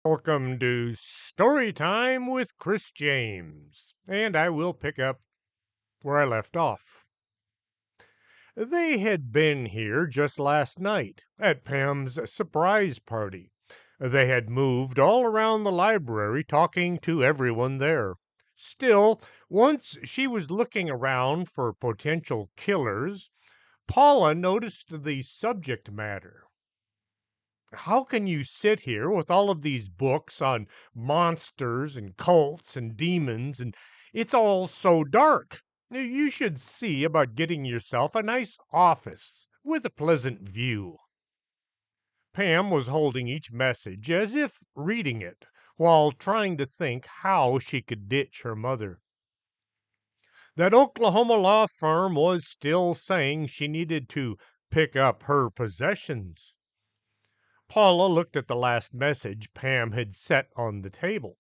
Welcome to Story Time with Chris James, and I will pick up where I left off. They had been here just last night at Pam's surprise party. They had moved all around the library talking to everyone there. Still, once she was looking around for potential killers, Paula noticed the subject matter. How can you sit here with all of these books on monsters and cults and demons, and it's all so dark? You should see about getting yourself a nice office with a pleasant view. Pam was holding each message as if reading it while trying to think how she could ditch her mother. That Oklahoma law firm was still saying she needed to pick up her possessions. Paula looked at the last message Pam had set on the table.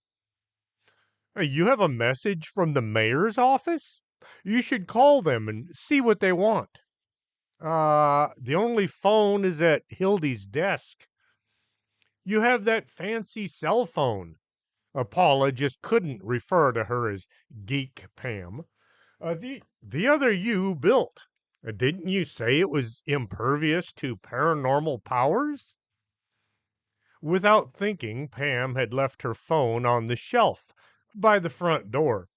You have a message from the mayor's office? You should call them and see what they want. The only phone is at Hildy's desk. You have that fancy cell phone. Paula just couldn't refer to her as Geek Pam. The other you built. Didn't you say it was impervious to paranormal powers? Without thinking, Pam had left her phone on the shelf by the front door.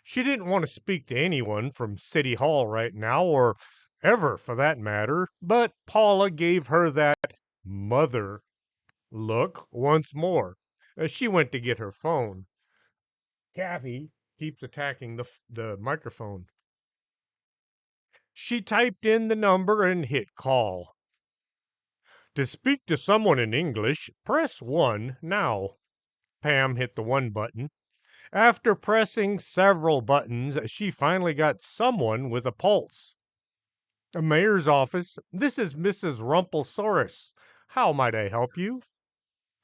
She didn't want to speak to anyone from City Hall right now, or ever for that matter, but Paula gave her that mother look once more as she went to get her phone. Kathy keeps attacking the microphone. She typed in the number and hit call. To speak to someone in English, press 1 now. Pam hit the 1 button. After pressing several buttons, she finally got someone with a pulse. A mayor's office. This is Mrs. Rumpelsaurus. How might I help you?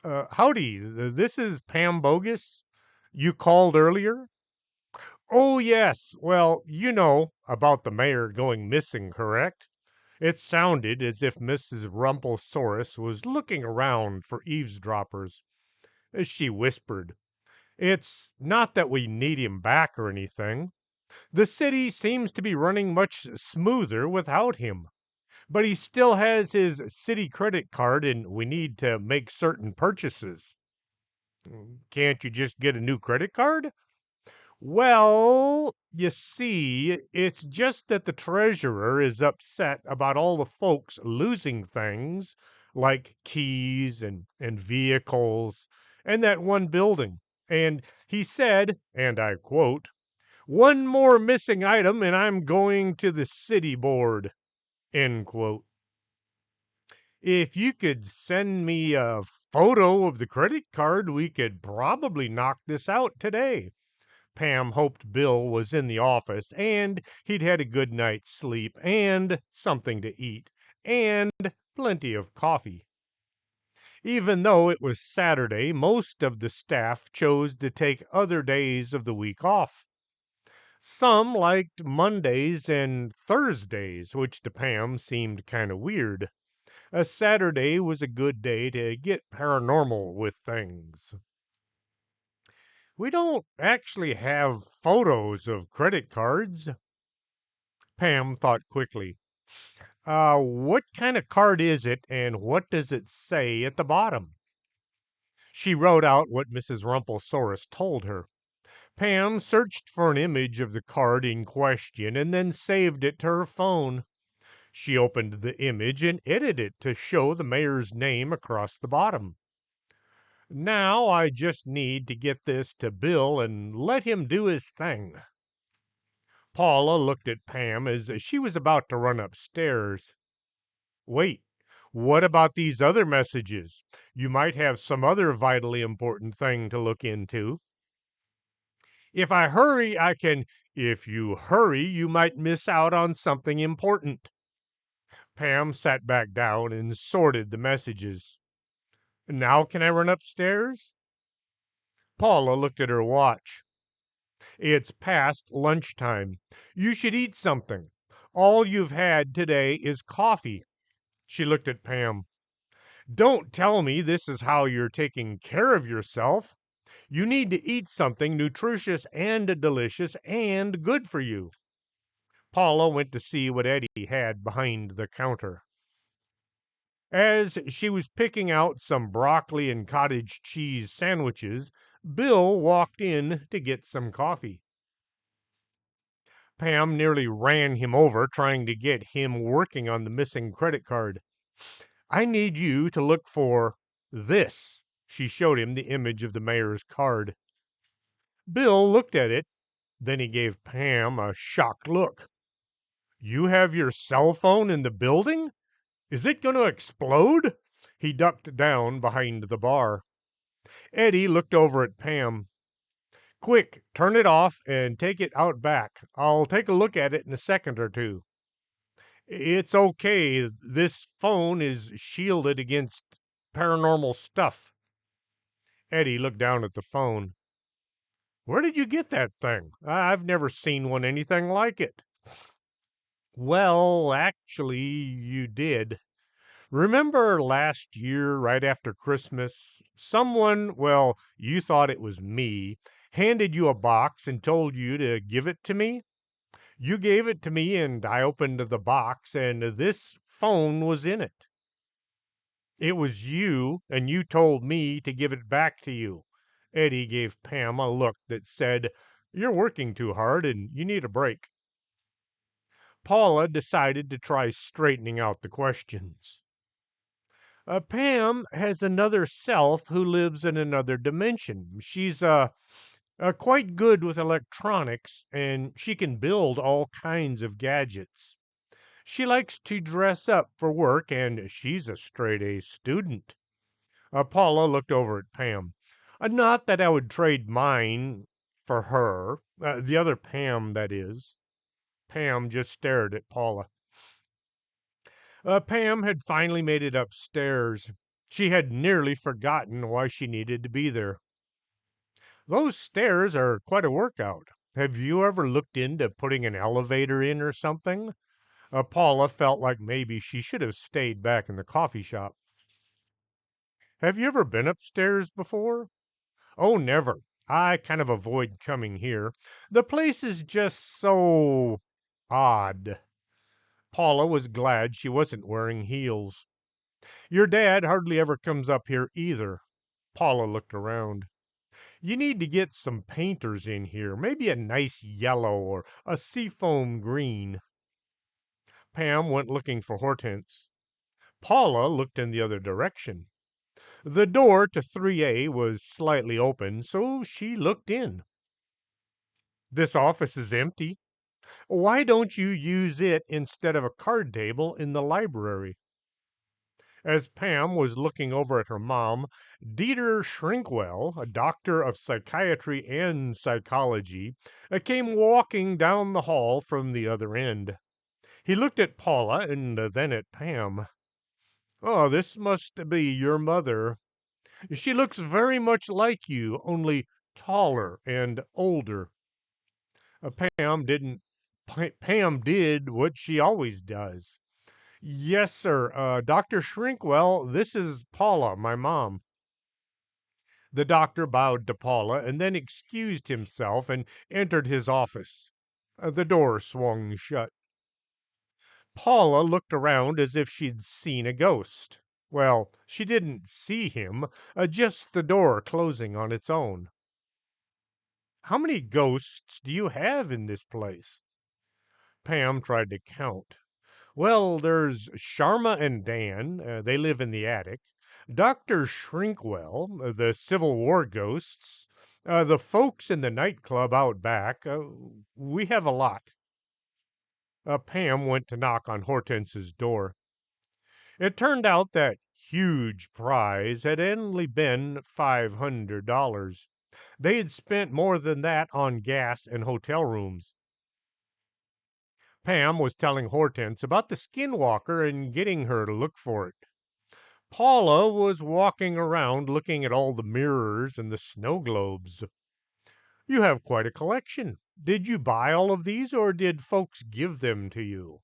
Howdy. This is Pam Bogus. You called earlier? Oh, yes. Well, you know about the mayor going missing, correct? It sounded as if Mrs. Rumpelsaurus was looking around for eavesdroppers. She whispered, "It's not that we need him back or anything. The city seems to be running much smoother without him. But he still has his city credit card and we need to make certain purchases." Can't you just get a new credit card? Well, you see, it's just that the treasurer is upset about all the folks losing things like keys and vehicles and that one building. And he said, and I quote, "One more missing item and I'm going to the city board," end quote. If you could send me a photo of the credit card, we could probably knock this out today. Pam hoped Bill was in the office and he'd had a good night's sleep and something to eat and plenty of coffee. Even though it was Saturday, most of the staff chose to take other days of the week off. Some liked Mondays and Thursdays, which to Pam seemed kind of weird. A Saturday was a good day to get paranormal with things. We don't actually have photos of credit cards. Pam thought quickly. What kind of card is it and what does it say at the bottom? She wrote out what Mrs. Rumpelsaurus told her. Pam searched for an image of the card in question and then saved it to her phone. She opened the image and edited it to show the mayor's name across the bottom. Now I just need to get this to Bill and let him do his thing. Paula looked at Pam as she was about to run upstairs. Wait, what about these other messages? You might have some other vitally important thing to look into. If I hurry, I can. If you hurry, you might miss out on something important. Pam sat back down and sorted the messages. Now can I run upstairs? Paula looked at her watch. It's past lunchtime. You should eat something. All you've had today is coffee. She looked at Pam. Don't tell me this is how you're taking care of yourself. You need to eat something nutritious and delicious and good for you. Paula went to see what Eddie had behind the counter. As she was picking out some broccoli and cottage cheese sandwiches, Bill walked in to get some coffee. Pam nearly ran him over trying to get him working on the missing credit card. I need you to look for this. She showed him the image of the mayor's card. Bill looked at it, then he gave Pam a shocked look. You have your cell phone in the building? Is it going to explode? He ducked down behind the bar. Eddie looked over at Pam. Quick, turn it off and take it out back. I'll take a look at it in a second or two. It's okay. This phone is shielded against paranormal stuff. Eddie looked down at the phone. Where did you get that thing? I've never seen one anything like it. Well, actually, you did. Remember last year, right after Christmas, someone, well, you thought it was me, handed you a box and told you to give it to me? You gave it to me, and I opened the box, and this phone was in it. It was you, and you told me to give it back to you. Eddie gave Pam a look that said, You're working too hard, and you need a break. Paula decided to try straightening out the questions. Pam has another self who lives in another dimension. She's quite good with electronics, and she can build all kinds of gadgets. She likes to dress up for work, and she's a straight A student. Paula looked over at Pam. Not that I would trade mine for her, the other Pam, that is. Pam just stared at Paula. Pam had finally made it upstairs. She had nearly forgotten why she needed to be there. Those stairs are quite a workout. Have you ever looked into putting an elevator in or something? Paula felt like maybe she should have stayed back in the coffee shop. Have you ever been upstairs before? Oh, never. I kind of avoid coming here. The place is just so odd. Paula was glad she wasn't wearing heels. Your dad hardly ever comes up here either. Paula looked around. You need to get some painters in here, maybe a nice yellow or a seafoam green. Pam went looking for Hortense. Paula looked in the other direction. The door to 3A was slightly open, so she looked in. This office is empty. Why don't you use it instead of a card table in the library? As Pam was looking over at her mom, Dieter Shrinkwell, a doctor of psychiatry and psychology, came walking down the hall from the other end. He looked at Paula and then at Pam. Oh, this must be your mother. She looks very much like you, only taller and older. Pam didn't. Pam did what she always does. Yes, sir. Dr. Shrinkwell, this is Paula, my mom. The doctor bowed to Paula and then excused himself and entered his office. The door swung shut. Paula looked around as if she'd seen a ghost. Well, she didn't see him, just the door closing on its own. How many ghosts do you have in this place? Pam tried to count. Well, there's Sharma and Dan. They live in the attic. Dr. Shrinkwell, the Civil War ghosts, the folks in the nightclub out back. We have a lot. Pam went to knock on Hortense's door. It turned out that huge prize had only been $500. They had spent more than that on gas and hotel rooms. Pam was telling Hortense about the Skinwalker and getting her to look for it. Paula was walking around looking at all the mirrors and the snow globes. You have quite a collection. Did you buy all of these, or did folks give them to you?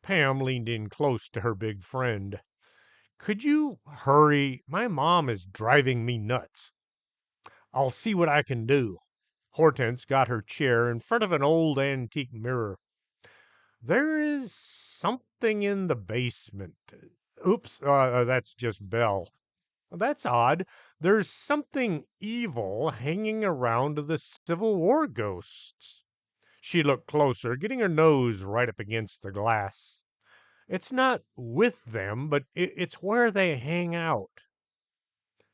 Pam leaned in close to her big friend. Could you hurry? My mom is driving me nuts. I'll see what I can do. Hortense got her chair in front of an old antique mirror. There is something in the basement. Oops, that's just Belle. That's odd. There's something evil hanging around the Civil War ghosts. She looked closer, getting her nose right up against the glass. It's not with them, but it's where they hang out.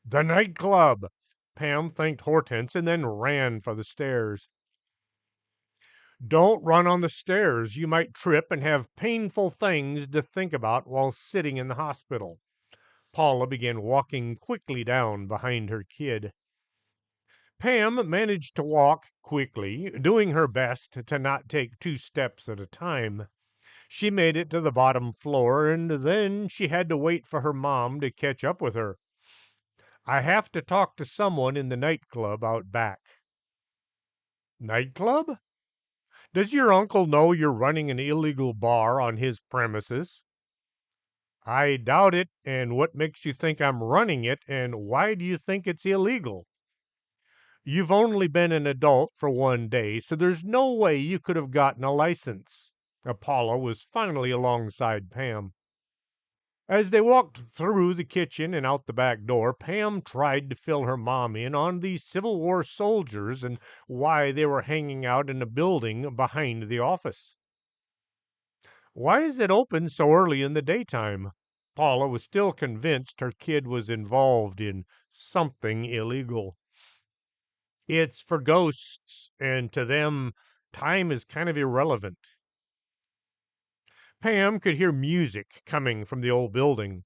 The nightclub! Pam thanked Hortense and then ran for the stairs. Don't run on the stairs. You might trip and have painful things to think about while sitting in the hospital. Paula began walking quickly down behind her kid. Pam managed to walk quickly, doing her best to not take 2 steps at a time. She made it to the bottom floor, and then she had to wait for her mom to catch up with her. I have to talk to someone in the nightclub out back. Nightclub? Does your uncle know you're running an illegal bar on his premises? I doubt it, and what makes you think I'm running it, and why do you think it's illegal? You've only been an adult for 1 day, so there's no way you could have gotten a license. Apollo was finally alongside Pam. As they walked through the kitchen and out the back door, Pam tried to fill her mom in on the Civil War soldiers and why they were hanging out in a building behind the office. Why is it open so early in the daytime? Paula was still convinced her kid was involved in something illegal. It's for ghosts, and to them, time is kind of irrelevant. Pam could hear music coming from the old building,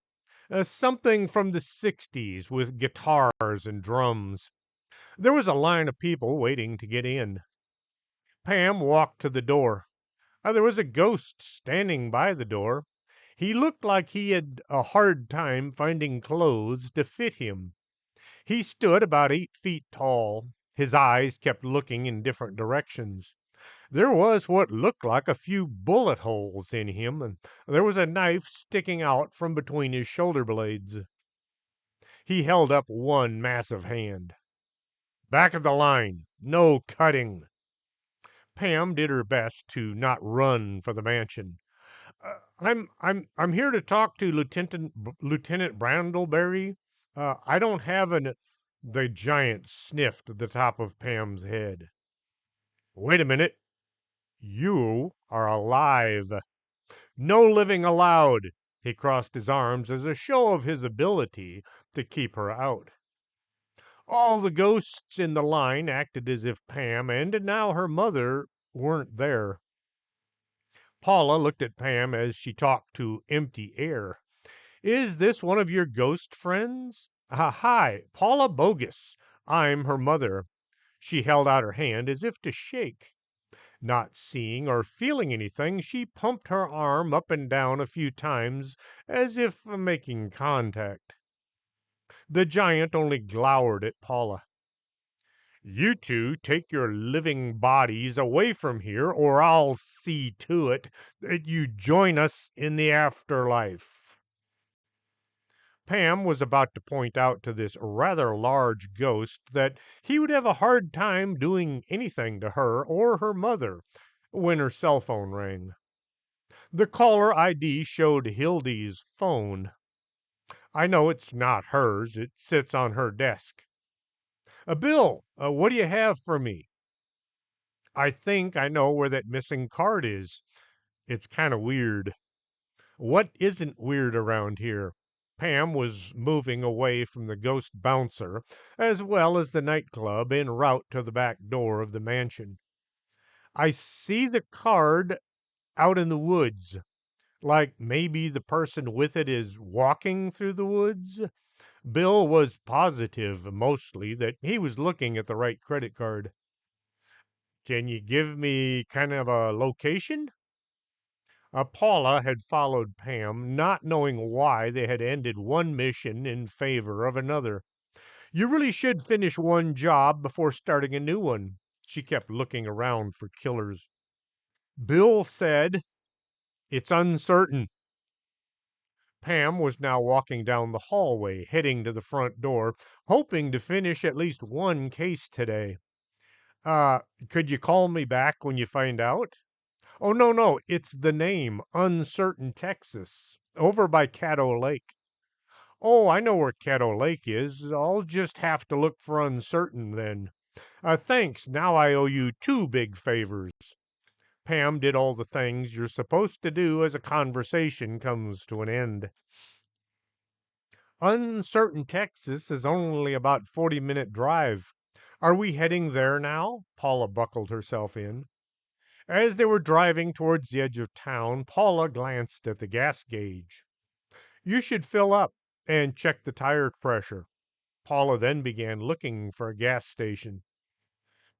something from the 60s with guitars and drums. There was a line of people waiting to get in. Pam walked to the door. There was a ghost standing by the door. He looked like he had a hard time finding clothes to fit him. He stood about 8 feet tall. His eyes kept looking in different directions. There was what looked like a few bullet holes in him, and there was a knife sticking out from between his shoulder blades. He held up one massive hand. Back of the line. No cutting. Pam did her best to not run for the mansion. I'm here to talk to Lieutenant Brandleberry. I don't have an. The giant sniffed at the top of Pam's head. Wait a minute. You are alive. No living allowed. He crossed his arms as a show of his ability to keep her out. All the ghosts in the line acted as if Pam and now her mother weren't there. Paula looked at Pam as she talked to empty air. Is this one of your ghost friends? Hi, Paula Bogus. I'm her mother. She held out her hand as if to shake. Not seeing or feeling anything, she pumped her arm up and down a few times as if making contact. The giant only glowered at Paula. You two take your living bodies away from here, or I'll see to it that you join us in the afterlife. Pam was about to point out to this rather large ghost that he would have a hard time doing anything to her or her mother when her cell phone rang. The caller ID showed Hildy's phone. I know it's not hers. It sits on her desk. Bill, what do you have for me? I think I know where that missing card is. It's kind of weird. What isn't weird around here? Pam was moving away from the ghost bouncer, as well as the nightclub, en route to the back door of the mansion. I see the card out in the woods, like maybe the person with it is walking through the woods. Bill was positive, mostly, that he was looking at the right credit card. Can you give me kind of a location? Paula had followed Pam, not knowing why they had ended one mission in favor of another. You really should finish one job before starting a new one. She kept looking around for killers. Bill said, it's uncertain. Pam was now walking down the hallway, heading to the front door, hoping to finish at least one case today. Uh, could you call me back when you find out? Oh, no, no, it's the name, Uncertain, Texas, over by Caddo Lake. Oh, I know where Caddo Lake is. I'll just have to look for Uncertain then. Thanks. Now I owe you two big favors. Pam did all the things you're supposed to do as a conversation comes to an end. Uncertain, Texas is only about 40-minute drive. Are we heading there now? Paula buckled herself in. As they were driving towards the edge of town, Paula glanced at the gas gauge. You should fill up and check the tire pressure. Paula then began looking for a gas station.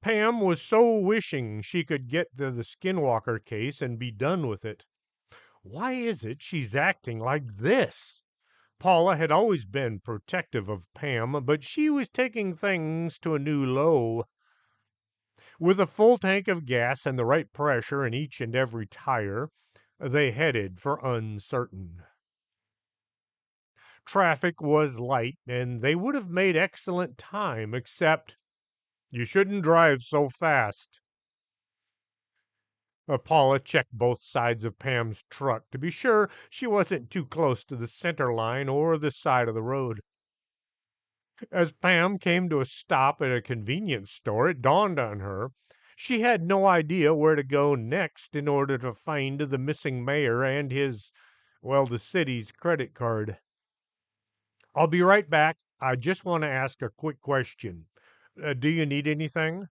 Pam was so wishing she could get to the Skinwalker case and be done with it. Why is it she's acting like this? Paula had always been protective of Pam, but she was taking things to a new low. With a full tank of gas and the right pressure in each and every tire, they headed for Uncertain. Traffic was light, and they would have made excellent time, except you shouldn't drive so fast. Paula checked both sides of Pam's truck to be sure she wasn't too close to the center line or the side of the road. As Pam came to a stop at a convenience store, it dawned on her she had no idea where to go next in order to find the missing mayor and the city's credit card. I'll be right back. I just want to ask a quick question. Do you need anything?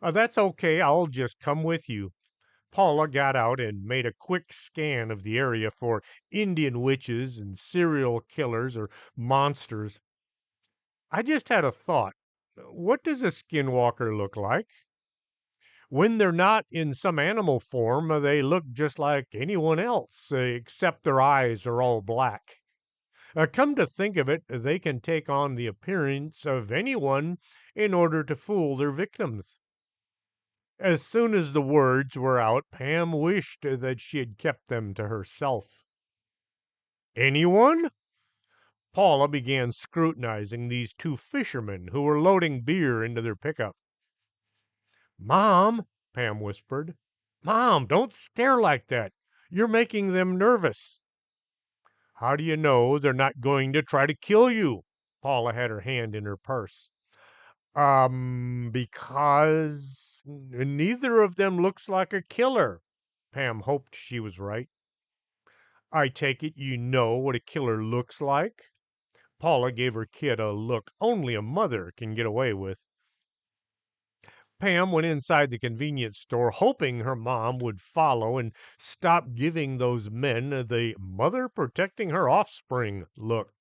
That's okay. I'll just come with you. Paula got out and made a quick scan of the area for Indian witches and serial killers or monsters. I just had a thought. What does a skinwalker look like? When they're not in some animal form, they look just like anyone else, except their eyes are all black. Come to think of it, they can take on the appearance of anyone in order to fool their victims. As soon as the words were out, Pam wished that she had kept them to herself. Anyone? Paula began scrutinizing these two fishermen who were loading beer into their pickup. Mom, Pam whispered. Mom, don't stare like that. You're making them nervous. How do you know they're not going to try to kill you? Paula had her hand in her purse. Because neither of them looks like a killer. Pam hoped she was right. I take it you know what a killer looks like? Paula gave her kid a look only a mother can get away with. Pam went inside the convenience store, hoping her mom would follow and stop giving those men the mother protecting her offspring look.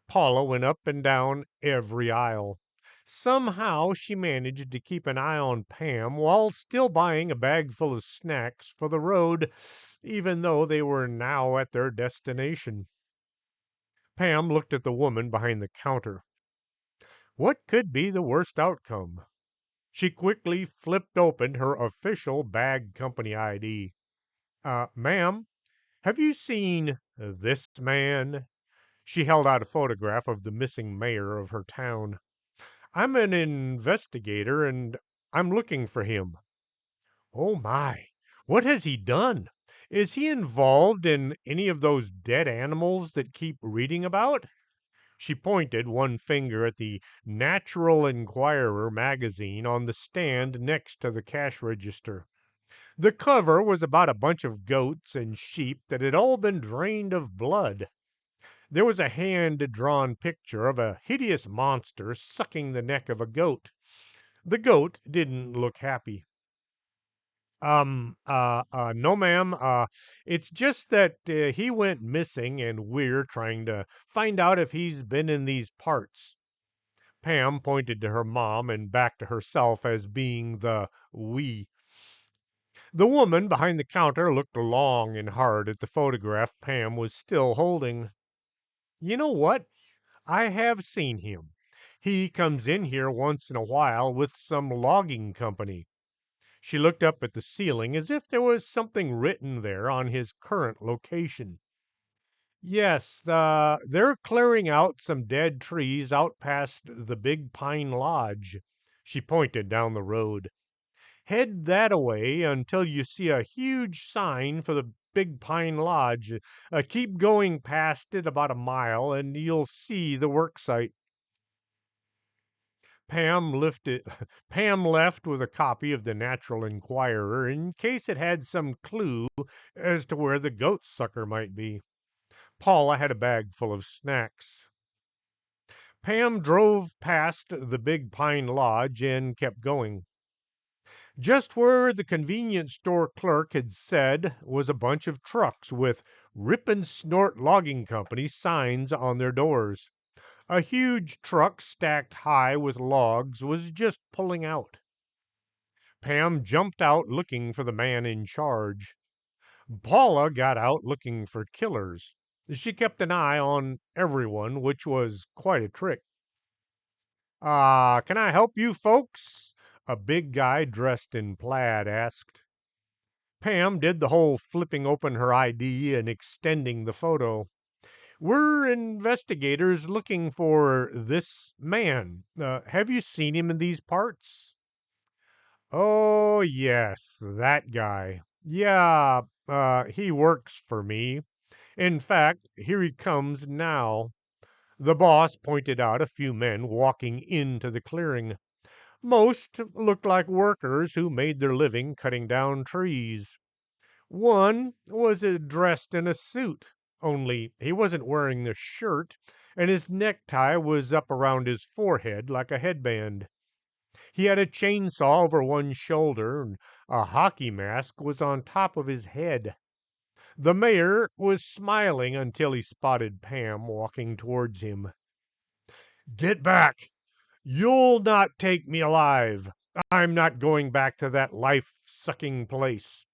Paula went up and down every aisle. Somehow she managed to keep an eye on Pam while still buying a bag full of snacks for the road, even though they were now at their destination. Pam looked at the woman behind the counter. What could be the worst outcome? She quickly flipped open her official bag company ID. Ma'am, have you seen this man? She held out a photograph of the missing mayor of her town. I'm an investigator and I'm looking for him. Oh my, what has he done? Is he involved in any of those dead animals that keep reading about? She pointed one finger at the Natural Enquirer magazine on the stand next to the cash register. The cover was about a bunch of goats and sheep that had all been drained of blood. There was a hand-drawn picture of a hideous monster sucking the neck of a goat. The goat didn't look happy. No, ma'am. It's just that he went missing and we're trying to find out if he's been in these parts. Pam pointed to her mom and back to herself as being the we. The woman behind the counter looked long and hard at the photograph Pam was still holding. You know what? I have seen him. He comes in here once in a while with some logging company. She looked up at the ceiling as if there was something written there on his current location. Yes, they're clearing out some dead trees out past the Big Pine Lodge. She pointed down the road. Head that away until you see a huge sign for the Big Pine Lodge. Keep going past it about a mile, and you'll see the work site. Pam lifted, Pam left with a copy of the Natural Enquirer in case it had some clue as to where the goat sucker might be. Paula had a bag full of snacks. Pam drove past the Big Pine Lodge and kept going. Just where the convenience store clerk had said was a bunch of trucks with Rip and Snort Logging Company signs on their doors. A huge truck stacked high with logs was just pulling out. Pam jumped out looking for the man in charge. Paula got out looking for killers. She kept an eye on everyone, which was quite a trick. Can I help you folks? A big guy dressed in plaid asked. Pam did the whole flipping open her ID and extending the photo. We're investigators looking for this man. Have you seen him in these parts? Oh, yes, that guy. Yeah, he works for me. In fact, here he comes now. The boss pointed out a few men walking into the clearing. Most looked like workers who made their living cutting down trees. One was dressed in a suit, only he wasn't wearing the shirt, and his necktie was up around his forehead like a headband. He had a chainsaw over one shoulder, and a hockey mask was on top of his head. The mayor was smiling until he spotted Pam walking towards him. Get back! You'll not take me alive. I'm not going back to that life sucking place.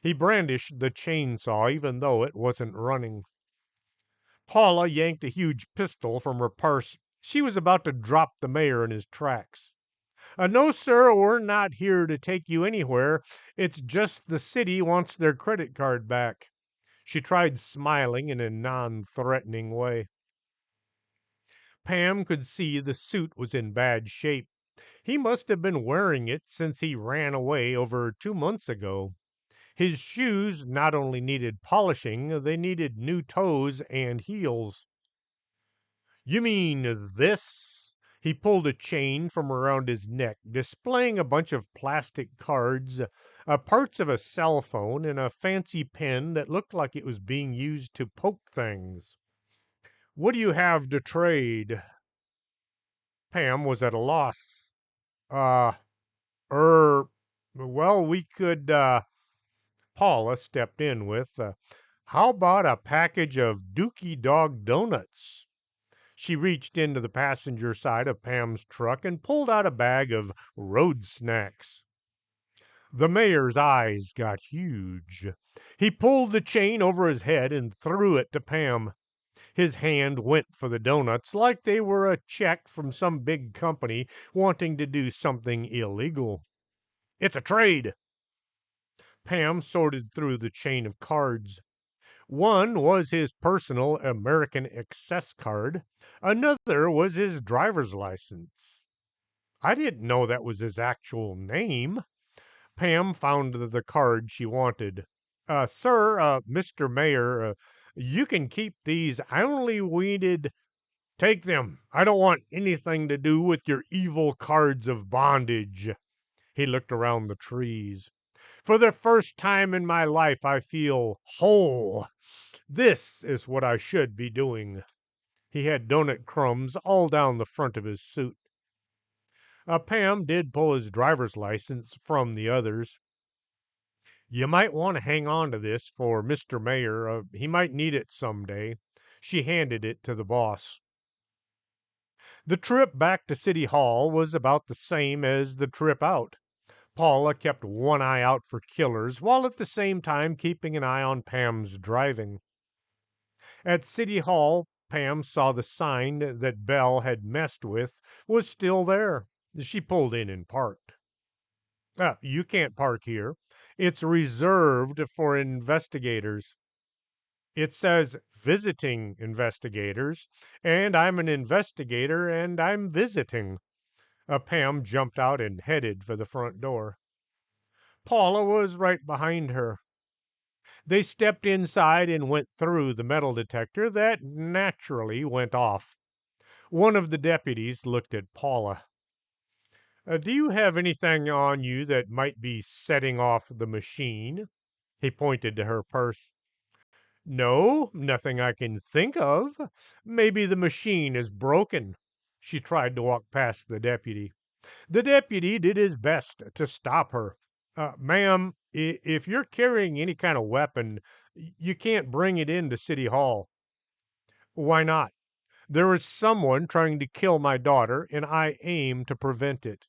He brandished the chainsaw even though it wasn't running. Paula yanked a huge pistol from her purse. She was about to drop the mayor in his tracks. No, sir, we're not here to take you anywhere. It's just the city wants their credit card back. She tried smiling in a non threatening way. Pam could see the suit was in bad shape. He must have been wearing it since he ran away over 2 months ago. His shoes not only needed polishing, they needed new toes and heels. You mean this? He pulled a chain from around his neck, displaying a bunch of plastic cards, parts of a cell phone, and a fancy pen that looked like it was being used to poke things. What do you have to trade? Pam was at a loss. Uh, er, well, we could, Paula stepped in with, how about a package of Dookie Dog donuts? She reached into the passenger side of Pam's truck and pulled out a bag of road snacks. The mayor's eyes got huge. He pulled the chain over his head and threw it to Pam. His hand went for the donuts like they were a check from some big company wanting to do something illegal. It's a trade. Pam sorted through the chain of cards. One was his personal American Excess card. Another was his driver's license. I didn't know that was his actual name. Pam found the card she wanted. Sir, Mr. Mayor, you can keep these. I only needed. Take them. I don't want anything to do with your evil cards of bondage. He looked around the trees. For the first time in my life, I feel whole. This is what I should be doing. He had donut crumbs all down the front of his suit. Pam did pull his driver's license from the others. You might want to hang on to this for Mr. Mayor. He might need it someday. She handed it to the boss. The trip back to City Hall was about the same as the trip out. Paula kept one eye out for killers while at the same time keeping an eye on Pam's driving. At City Hall, Pam saw the sign that Belle had messed with was still there. She pulled in and parked. You can't park here. It's reserved for investigators. It says visiting investigators, and I'm an investigator and I'm visiting. Pam jumped out and headed for the front door. Paula was right behind her. They stepped inside and went through the metal detector that naturally went off. One of the deputies looked at Paula. Do you have anything on you that might be setting off the machine? He pointed to her purse. No, nothing I can think of. Maybe the machine is broken. She tried to walk past the deputy. The deputy did his best to stop her. Ma'am, if you're carrying any kind of weapon, you can't bring it into City Hall. Why not? There is someone trying to kill my daughter, and I aim to prevent it.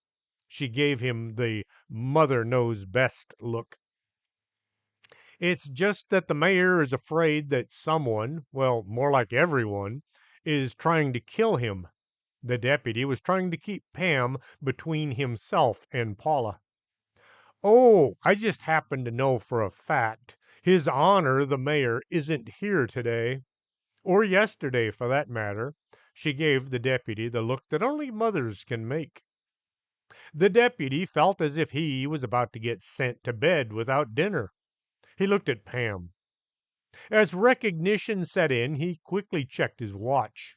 She gave him the mother knows best look. It's just that the mayor is afraid that someone, well, more like everyone, is trying to kill him. The deputy was trying to keep Pam between himself and Paula. Oh, I just happen to know for a fact His Honor the Mayor isn't here today, or yesterday for that matter. She gave the deputy the look that only mothers can make. The deputy felt as if he was about to get sent to bed without dinner. He looked at Pam. As recognition set in, he quickly checked his watch.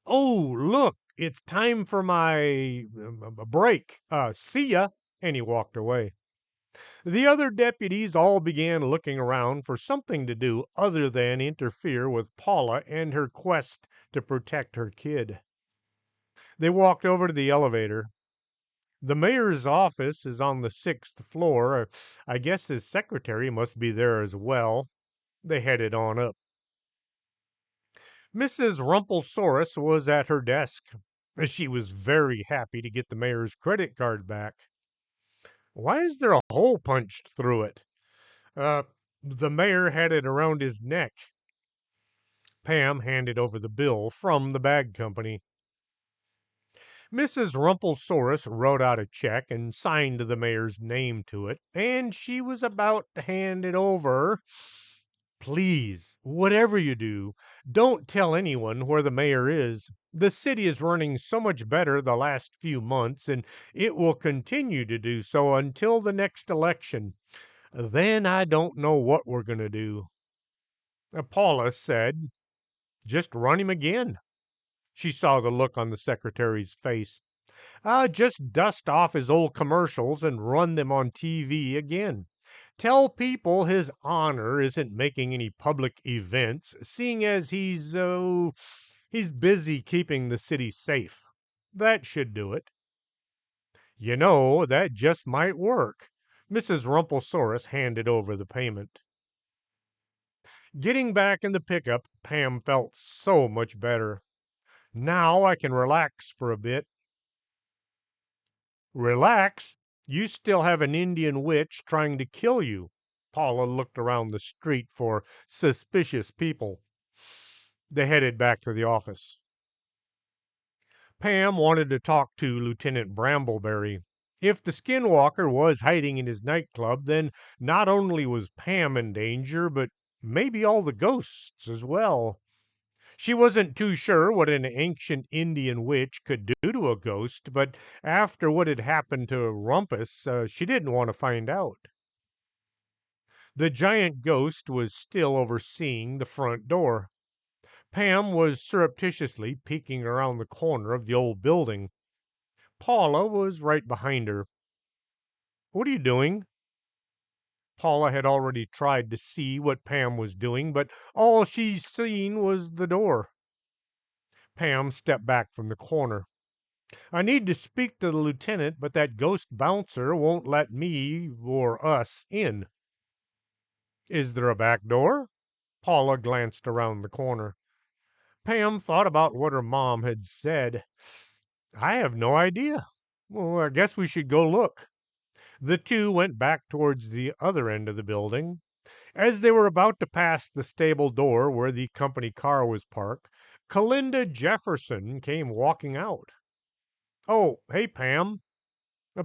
Oh, look, it's time for my break. See ya. And he walked away. The other deputies all began looking around for something to do other than interfere with Paula and her quest to protect her kid. They walked over to the elevator. The mayor's office is on the sixth floor. I guess his secretary must be there as well. They headed on up. Mrs. Rumpelsaurus was at her desk. She was very happy to get the mayor's credit card back. Why is there a hole punched through it? Uh, the mayor had it around his neck. Pam handed over the bill from the bag company. Mrs. Rumpelsaurus wrote out a check and signed the mayor's name to it, and she was about to hand it over. Please, whatever you do, don't tell anyone where the mayor is. The city is running so much better the last few months, and it will continue to do so until the next election. Then I don't know what we're going to do. Paula said, just run him again. She saw the look on the secretary's face. Just dust off his old commercials and run them on TV again. Tell people His Honor isn't making any public events, seeing as he's busy keeping the city safe. That should do it. You know, that just might work. Mrs. Rumpelsaurus handed over the payment. Getting back in the pickup, Pam felt so much better. Now I can relax for a bit. Relax? You still have an Indian witch trying to kill you. Paula looked around the street for suspicious people. They headed back to the office. Pam wanted to talk to Lieutenant Brambleberry. If the Skinwalker was hiding in his nightclub, then not only was Pam in danger, but maybe all the ghosts as well. She wasn't too sure what an ancient Indian witch could do to a ghost, but after what had happened to Rumpus, she didn't want to find out. The giant ghost was still overseeing the front door. Pam was surreptitiously peeking around the corner of the old building. Paula was right behind her. What are you doing? Paula had already tried to see what Pam was doing, but all she seen was the door. Pam stepped back from the corner. I need to speak to the lieutenant, but that ghost bouncer won't let me or us in. Is there a back door? Paula glanced around the corner. Pam thought about what her mom had said. I have no idea. Well, I guess we should go look. The two went back towards the other end of the building. As they were about to pass the stable door where the company car was parked, Calinda Jefferson came walking out. Oh, hey, Pam.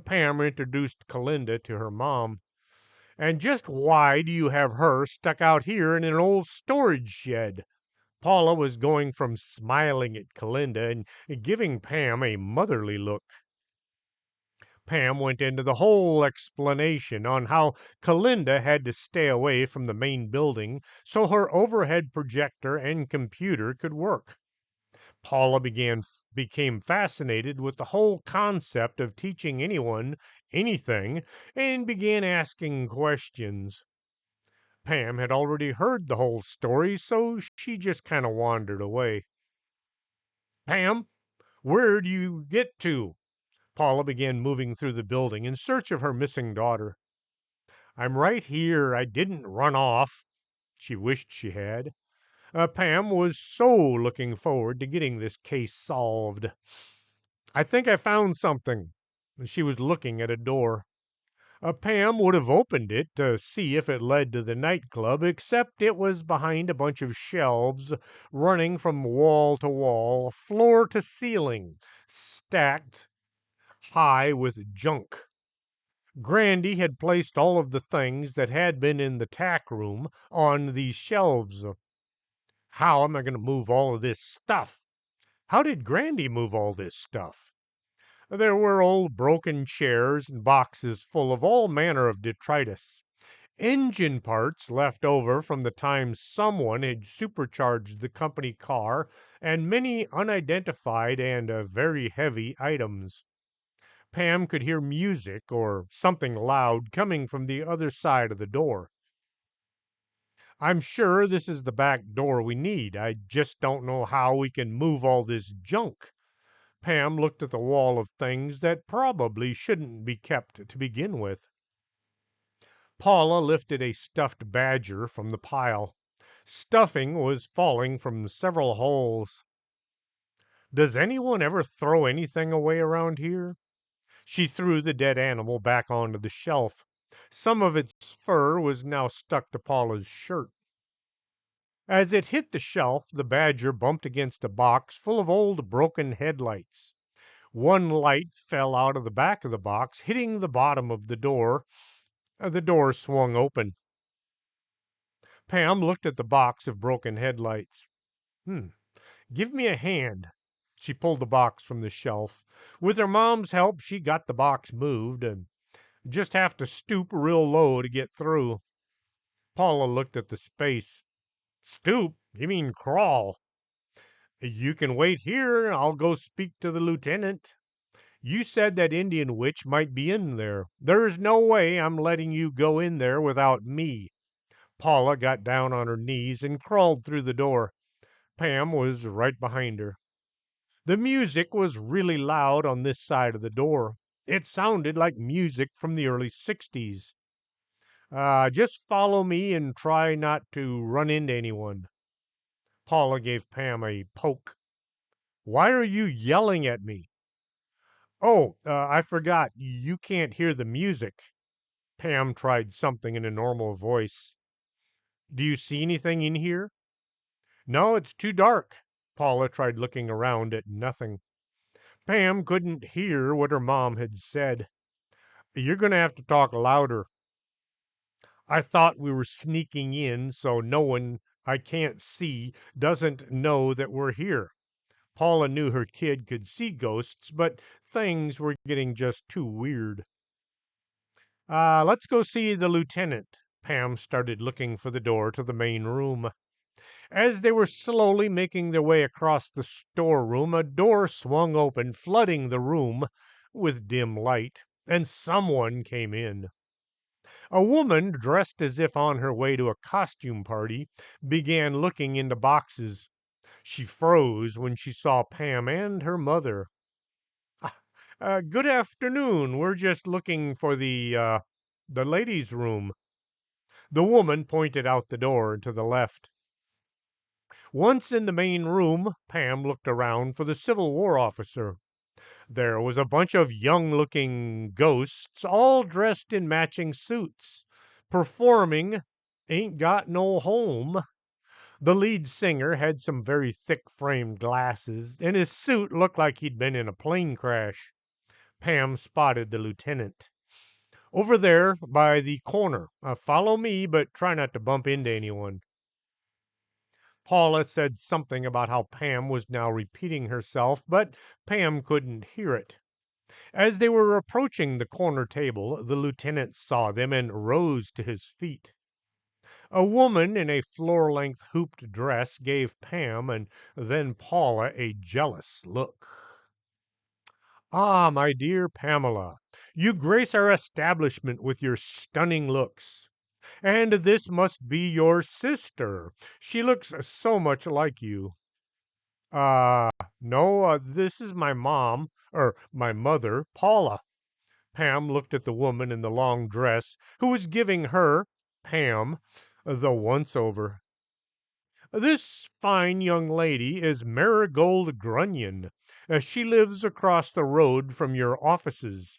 Pam introduced Calinda to her mom. And just why do you have her stuck out here in an old storage shed?" Paula was going from smiling at Calinda and giving Pam a motherly look. Pam went into the whole explanation on how Calinda had to stay away from the main building so her overhead projector and computer could work. Paula became fascinated with the whole concept of teaching anyone anything and began asking questions. Pam had already heard the whole story, so she just kind of wandered away. "Pam, where do you get to?" Paula began moving through the building in search of her missing daughter. "I'm right here. I didn't run off." She wished she had. Pam was so looking forward to getting this case solved. "I think I found something." She was looking at a door. Pam would have opened it to see if it led to the nightclub, except it was behind a bunch of shelves running from wall to wall, floor to ceiling, stacked high with junk. Grandy had placed all of the things that had been in the tack room on these shelves. "How am I going to move all of this stuff?" How did Grandy move all this stuff? There were old broken chairs and boxes full of all manner of detritus. Engine parts left over from the time someone had supercharged the company car, and many unidentified and very heavy items. Pam could hear music or something loud coming from the other side of the door. "I'm sure this is the back door we need. I just don't know how we can move all this junk." Pam looked at the wall of things that probably shouldn't be kept to begin with. Paula lifted a stuffed badger from the pile. Stuffing was falling from several holes. "Does anyone ever throw anything away around here?" She threw the dead animal back onto the shelf. Some of its fur was now stuck to Paula's shirt. As it hit the shelf, the badger bumped against a box full of old broken headlights. One light fell out of the back of the box, hitting the bottom of the door. The door swung open. Pam looked at the box of broken headlights. "Hmm, give me a hand." She pulled the box from the shelf. With her mom's help, she got the box moved, and just have to stoop real low to get through. Paula looked at the space. "Stoop? You mean crawl?" "You can wait here. I'll go speak to the lieutenant. You said that Indian witch might be in there. There's no way I'm letting you go in there without me." Paula got down on her knees and crawled through the door. Pam was right behind her. The music was really loud on this side of the door. It sounded like music from the early 60s. Just follow me and try not to run into anyone." Paula gave Pam a poke. "Why are you yelling at me?" "Oh, I forgot. You can't hear the music." Pam tried something in a normal voice. "Do you see anything in here?" "No, it's too dark." Paula tried looking around at nothing. Pam couldn't hear what her mom had said. "You're going to have to talk louder." "I thought we were sneaking in so no one I can't see doesn't know that we're here." Paula knew her kid could see ghosts, but things were getting just too weird. Let's go see the lieutenant." Pam started looking for the door to the main room. As they were slowly making their way across the storeroom, a door swung open, flooding the room with dim light, and someone came in. A woman, dressed as if on her way to a costume party, began looking into boxes. She froze when she saw Pam and her mother. "Ah, good afternoon. We're just looking for the ladies' room." The woman pointed out the door to the left. Once in the main room, Pam looked around for the Civil War officer. There was a bunch of young-looking ghosts, all dressed in matching suits, performing "Ain't Got No Home." The lead singer had some very thick-framed glasses, and his suit looked like he'd been in a plane crash. Pam spotted the lieutenant. Over there by the corner. Follow me, but try not to bump into anyone. Paula said something about how Pam was now repeating herself, but Pam couldn't hear it. As they were approaching the corner table, the lieutenant saw them and rose to his feet. A woman in a floor-length hooped dress gave Pam and then Paula a jealous look. "Ah, my dear Pamela, you grace our establishment with your stunning looks. And this must be your sister. She looks so much like you." "Uh, no, this is my mom, or my mother, Paula." Pam looked at the woman in the long dress, who was giving her, Pam, the once-over. "This fine young lady is Marigold Grunion. She lives across the road from your offices.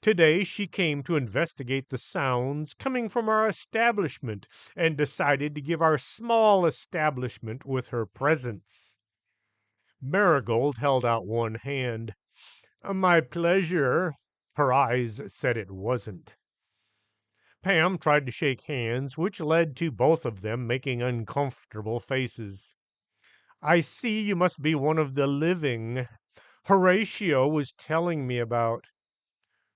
Today she came to investigate the sounds coming from our establishment and decided to give our small establishment with her presence." Marigold held out one hand. "My pleasure." Her eyes said it wasn't. Pam tried to shake hands, which led to both of them making uncomfortable faces. "I see you must be one of the living Horatio was telling me about."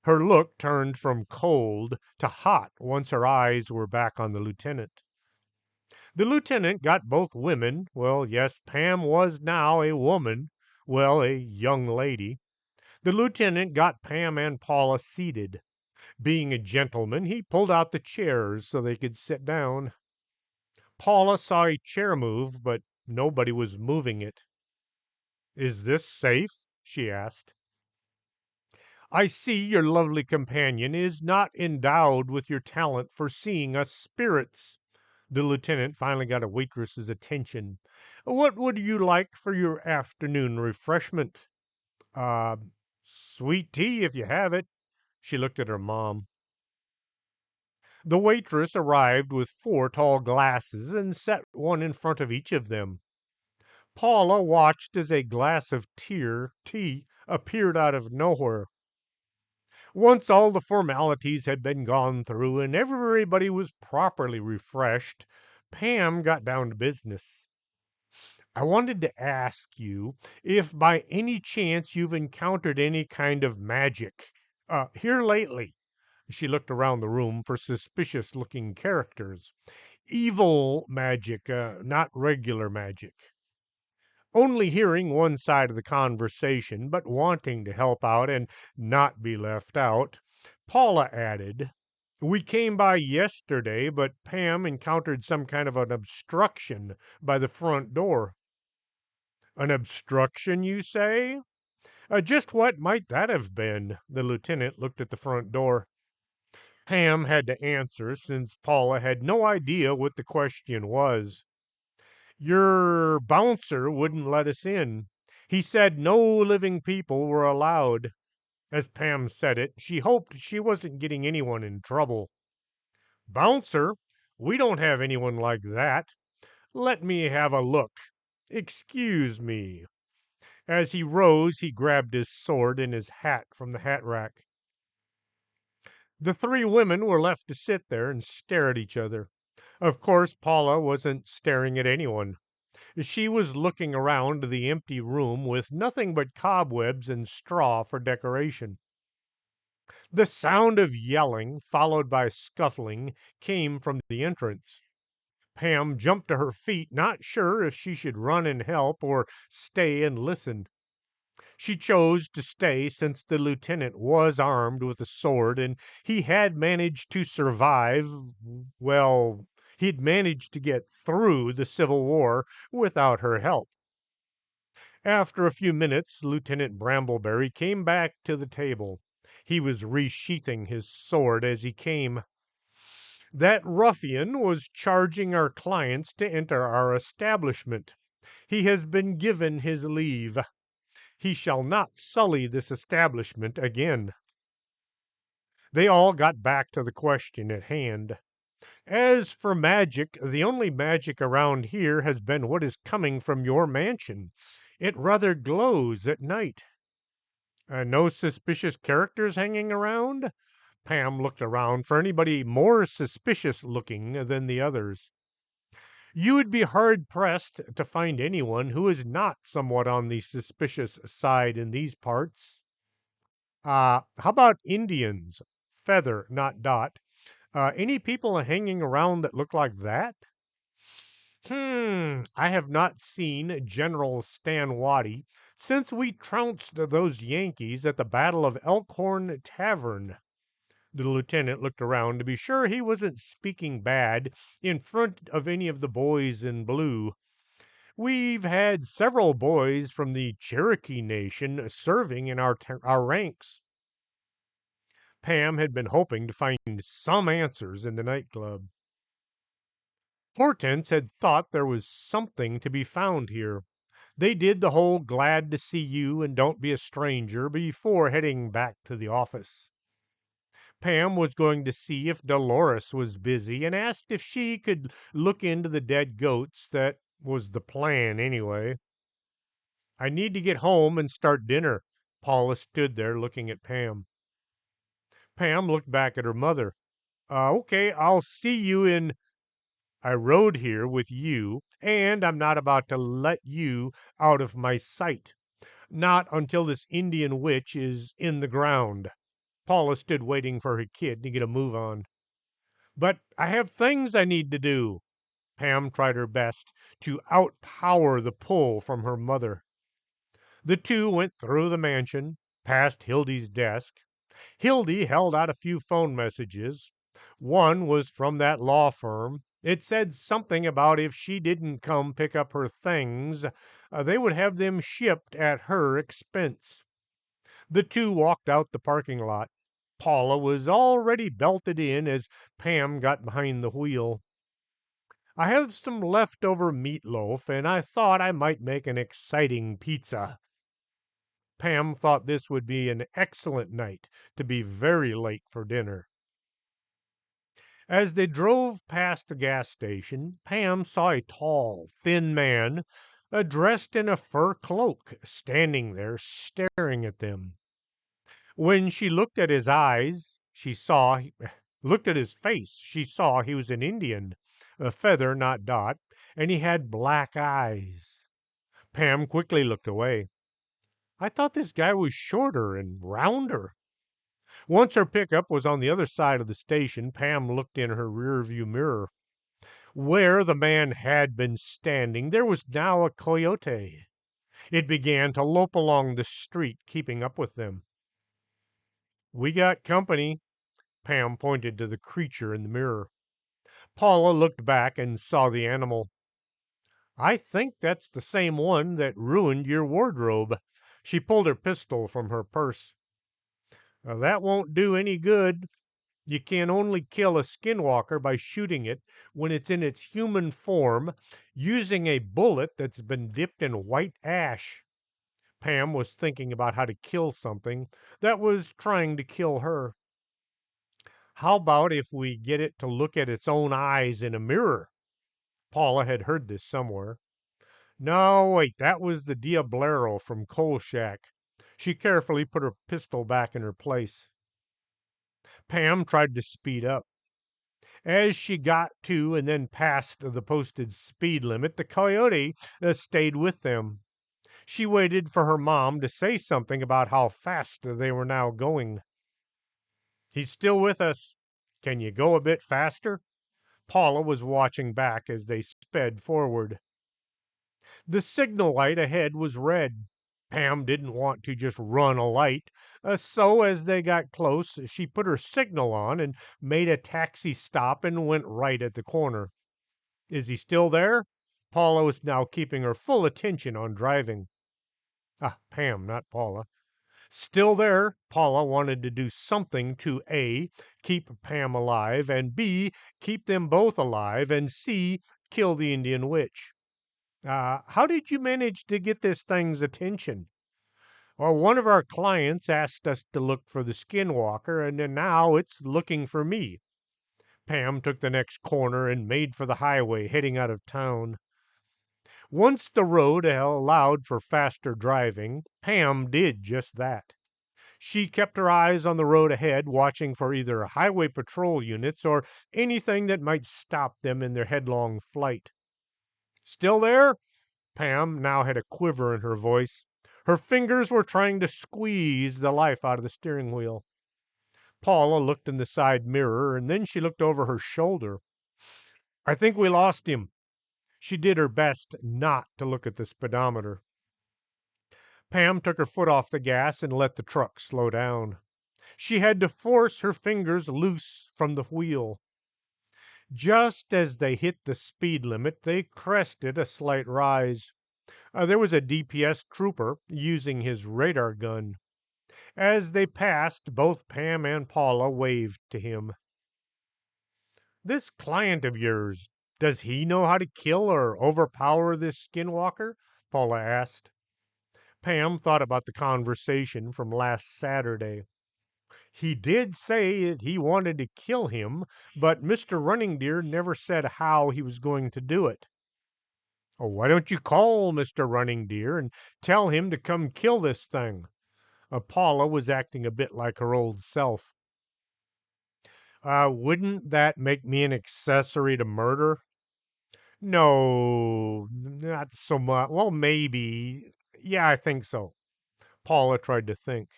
Her look turned from cold to hot once her eyes were back on the lieutenant. The lieutenant got both women. Well, yes, Pam was now a woman. Well, a young lady. The lieutenant got Pam and Paula seated. Being a gentleman, he pulled out the chairs so they could sit down. Paula saw a chair move, but nobody was moving it. "Is this safe?" she asked. "I see your lovely companion is not endowed with your talent for seeing us spirits." The lieutenant finally got a waitress's attention. "What would you like for your afternoon refreshment?" "Uh, sweet tea, if you have it." She looked at her mom. The waitress arrived with 4 tall glasses and set one in front of each of them. Paula watched as a glass of tea appeared out of nowhere. Once all the formalities had been gone through and everybody was properly refreshed, Pam got down to business. "I wanted to ask you if by any chance you've encountered any kind of magic here lately." She looked around the room for suspicious-looking characters. "Evil magic, not regular magic." Only hearing one side of the conversation, but wanting to help out and not be left out, Paula added, "We came by yesterday, but Pam encountered some kind of an obstruction by the front door." "An obstruction, you say? Just what might that have been?" The lieutenant looked at the front door. Pam had to answer, since Paula had no idea what the question was. "Your bouncer wouldn't let us in. He said no living people were allowed." As Pam said it, she hoped she wasn't getting anyone in trouble. "Bouncer? We don't have anyone like that. Let me have a look. Excuse me." As he rose, he grabbed his sword and his hat from the hat rack. The 3 women were left to sit there and stare at each other. Of course, Paula wasn't staring at anyone. She was looking around the empty room with nothing but cobwebs and straw for decoration. The sound of yelling, followed by scuffling, came from the entrance. Pam jumped to her feet, not sure if she should run and help or stay and listen. She chose to stay since the lieutenant was armed with a sword and he had managed to survive, well, he'd managed to get through the Civil War without her help. After a few minutes, Lieutenant Brambleberry came back to the table. He was resheathing his sword as he came. "That ruffian was charging our clients to enter our establishment. He has been given his leave. He shall not sully this establishment again." They all got back to the question at hand. "As for magic, the only magic around here has been what is coming from your mansion. It rather glows at night." "No suspicious characters hanging around?" Pam looked around for anybody more suspicious looking than the others. You would be hard pressed to find anyone who is not somewhat on the suspicious side in these parts. How about Indians? Feather, not Dot. Any people hanging around that look like that? I have not seen General Stan Waddy since we trounced those Yankees at the Battle of Elkhorn Tavern. The lieutenant looked around to be sure he wasn't speaking bad in front of any of the boys in blue. We've had several boys from the Cherokee Nation serving in our ranks. Pam had been hoping to find some answers in the nightclub. Hortense had thought there was something to be found here. They did the whole glad to see you and don't be a stranger before heading back to the office. Pam was going to see if Dolores was busy and asked if she could look into the dead goats. That was the plan, anyway. I need to get home and start dinner. Paula stood there looking at Pam. Pam looked back at her mother. Okay, I'll see you in. I rode here with you, and I'm not about to let you out of my sight. Not until this Indian witch is in the ground. Paula stood waiting for her kid to get a move on. But I have things I need to do. Pam tried her best to outpower the pull from her mother. The two went through the mansion, past Hildy's desk. Hildy held out a few phone messages. One was from that law firm. It said something about if she didn't come pick up her things, they would have them shipped at her expense. The two walked out the parking lot. Paula was already belted in as Pam got behind the wheel. I have some leftover meatloaf, and I thought I might make an exciting pizza. Pam thought this would be an excellent night to be very late for dinner. As they drove past the gas station, Pam saw a tall, thin man, dressed in a fur cloak, standing there staring at them. When she looked at his eyes, looked at his face, she saw he was an Indian, a feather, not Dot, and he had black eyes. Pam quickly looked away. I thought this guy was shorter and rounder. Once her pickup was on the other side of the station, Pam looked in her rearview mirror. Where the man had been standing, there was now a coyote. It began to lope along the street, keeping up with them. We got company. Pam pointed to the creature in the mirror. Paula looked back and saw the animal. I think that's the same one that ruined your wardrobe. She pulled her pistol from her purse. That won't do any good. You can only kill a skinwalker by shooting it when it's in its human form, using a bullet that's been dipped in white ash. Pam was thinking about how to kill something that was trying to kill her. How about if we get it to look at its own eyes in a mirror? Paula had heard this somewhere. No, wait, that was the Diablero from Coal Shack. She carefully put her pistol back in her place. Pam tried to speed up. As she got to and then past the posted speed limit, the coyote stayed with them. She waited for her mom to say something about how fast they were now going. He's still with us. Can you go a bit faster? Paula was watching back as they sped forward. The signal light ahead was red. Pam didn't want to just run a light, so as they got close, she put her signal on and made a taxi stop and went right at the corner. Is he still there? Paula was now keeping her full attention on driving. Pam, not Paula. Still there, Paula wanted to do something to A, keep Pam alive, and B, keep them both alive, and C, kill the Indian witch. How did you manage to get this thing's attention? Well, one of our clients asked us to look for the Skinwalker, and then now it's looking for me. Pam took the next corner and made for the highway, heading out of town. Once the road allowed for faster driving, Pam did just that. She kept her eyes on the road ahead, watching for either highway patrol units or anything that might stop them in their headlong flight. Still there? Pam now had a quiver in her voice. Her fingers were trying to squeeze the life out of the steering wheel. Paula looked in the side mirror, and then she looked over her shoulder. I think we lost him. She did her best not to look at the speedometer. Pam took her foot off the gas and let the truck slow down. She had to force her fingers loose from the wheel. Just as they hit the speed limit, they crested a slight rise. There was a DPS trooper using his radar gun. As they passed, both Pam and Paula waved to him. This client of yours, does he know how to kill or overpower this Skinwalker? Paula asked. Pam thought about the conversation from last Saturday. He did say that he wanted to kill him, but Mr. Running Deer never said how he was going to do it. Oh, why don't you call Mr. Running Deer and tell him to come kill this thing? Paula was acting a bit like her old self. Wouldn't that make me an accessory to murder? No, not so much. Well, maybe. Yeah, I think so. Paula tried to think.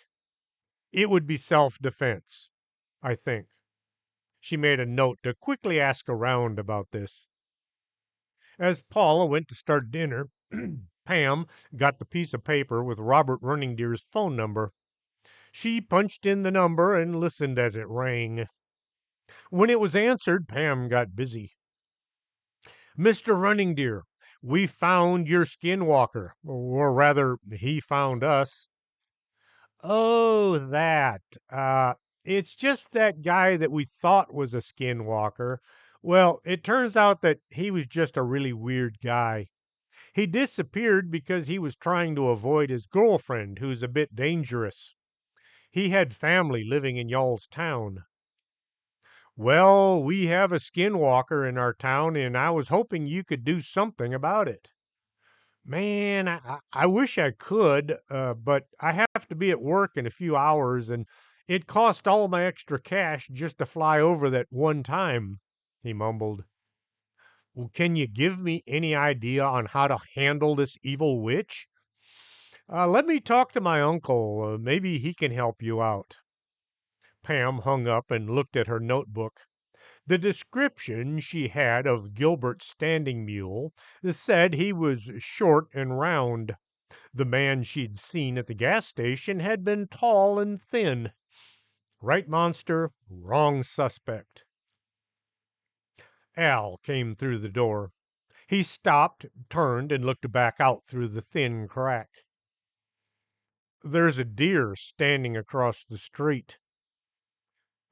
It would be self-defense, I think. She made a note to quickly ask around about this. As Paula went to start dinner, Pam got the piece of paper with Robert Running Deer's phone number. She punched in the number and listened as it rang. When it was answered, Pam got busy. Mr. Running Deer, we found your Skinwalker, or rather, he found us. Oh, that. It's just that guy that we thought was a Skinwalker. Well, it turns out that he was just a really weird guy. He disappeared because he was trying to avoid his girlfriend, who's a bit dangerous. He had family living in y'all's town. Well, we have a Skinwalker in our town, and I was hoping you could do something about it. Man, I wish I could, but I have to be at work in a few hours, and it cost all my extra cash just to fly over that one time, he mumbled. Well, can you give me any idea on how to handle this evil witch? Let me talk to my uncle. Maybe he can help you out. Pam hung up and looked at her notebook. The description she had of Gilbert's standing mule said he was short and round. The man she'd seen at the gas station had been tall and thin. Right monster, wrong suspect. Al came through the door. He stopped, turned, and looked back out through the thin crack. There's a deer standing across the street.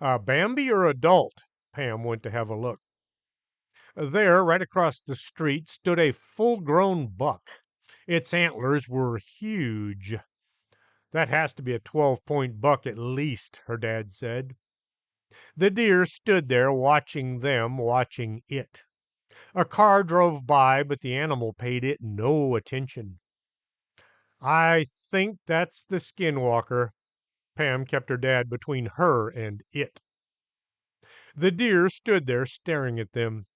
Bambi or adult? Pam went to have a look. There, right across the street, stood a full-grown buck. Its antlers were huge. That has to be a 12-point buck at least, her dad said. The deer stood there watching them, watching it. A car drove by, but the animal paid it no attention. I think that's the Skinwalker. Pam kept her dad between her and it. The deer stood there staring at them.